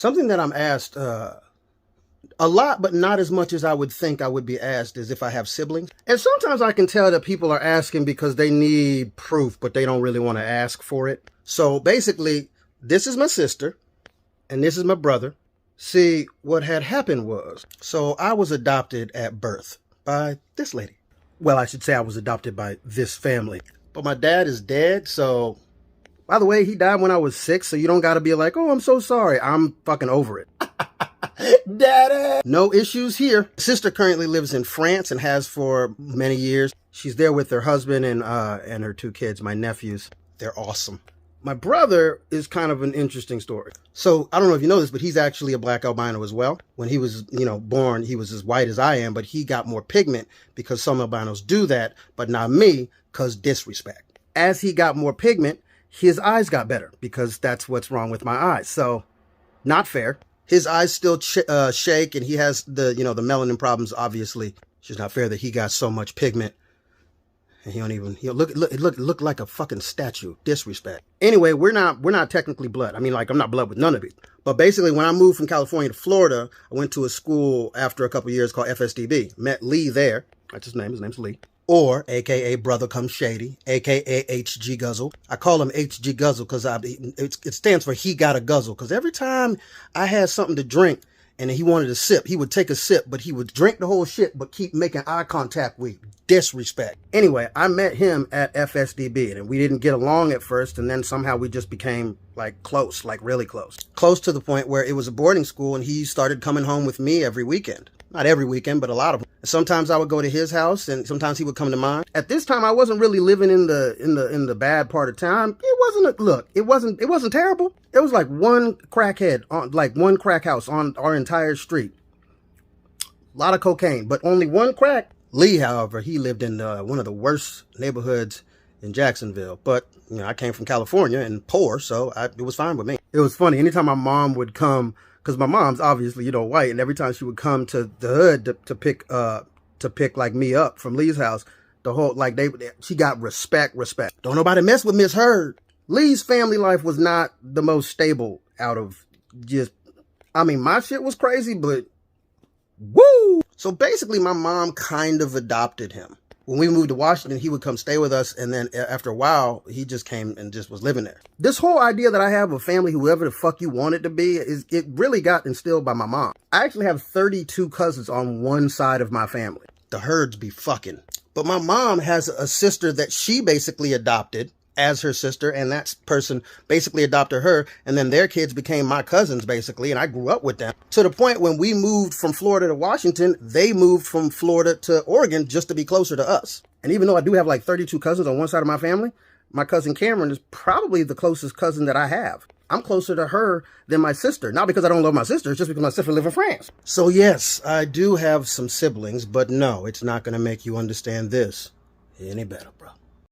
Something that I'm asked a lot, but not as much as I would think I would be asked, is if I have siblings. And sometimes I can tell that people are asking because they need proof, but they don't really want to ask for it. So basically, this is my sister, and this is my brother. See, what had happened was, so I was adopted at birth by this lady. Well, I should say I was adopted by this family. But my dad is dead, so... By the way, he died when I was 6, so you don't gotta be like, oh, I'm so sorry. I'm fucking over it. Daddy! No issues here. Sister currently lives in France and has for many years. She's there with her husband and her 2 kids, my nephews. They're awesome. My brother is kind of an interesting story. So, I don't know if you know this, but he's actually a black albino as well. When he was, born, he was as white as I am, but he got more pigment because some albinos do that, but not me, because disrespect. As he got more pigment, his eyes got better because that's what's wrong with my eyes. So, not fair. His eyes still shake, and he has the melanin problems, obviously. It's just not fair that he got so much pigment. And he'll look like a fucking statue. Disrespect. Anyway, we're not technically blood. I mean, like, I'm not blood with none of it. But basically, when I moved from California to Florida, I went to a school after a couple years called FSDB. Met Lee there. That's his name. His name's Lee. Or, a.k.a. Brother Come Shady, a.k.a. H.G. Guzzle. I call him H.G. Guzzle because it stands for He Got a Guzzle. Because every time I had something to drink and he wanted a sip, he would take a sip, but he would drink the whole shit, but keep making eye contact with me. Disrespect. Anyway, I met him at FSDB, and we didn't get along at first, and then somehow we just became, like, close, like really close. Close to the point where it was a boarding school, and he started coming home with me every weekend. Not every weekend, but a lot of them. Sometimes I would go to his house, and sometimes he would come to mine. At this time, I wasn't really living in the bad part of town. It wasn't terrible. It was like one crackhead on, like one crack house on our entire street. A lot of cocaine, but only one crack. Lee, however, he lived in one of the worst neighborhoods in Jacksonville. But I came from California and poor, so it was fine with me. It was funny. Anytime my mom would come, because my mom's obviously, white, and every time she would come to the hood to pick like me up from Lee's house, the whole, like, she got respect. Don't nobody mess with Miss Heard. Lee's family life was not the most stable out of my shit was crazy, but woo! So basically my mom kind of adopted him. When we moved to Washington, he would come stay with us, and then after a while, he just came and just was living there. This whole idea that I have a family, whoever the fuck you want it to be, it really got instilled by my mom. I actually have 32 cousins on one side of my family. The Herds be fucking. But my mom has a sister that she basically adopted as her sister, and that person basically adopted her, and then their kids became my cousins, basically, and I grew up with them. To the point when we moved from Florida to Washington, they moved from Florida to Oregon just to be closer to us. And even though I do have like 32 cousins on one side of my family, my cousin Cameron is probably the closest cousin that I have. I'm closer to her than my sister. Not because I don't love my sister, it's just because my sister lives in France. So yes, I do have some siblings, but no, it's not going to make you understand this any better, bro.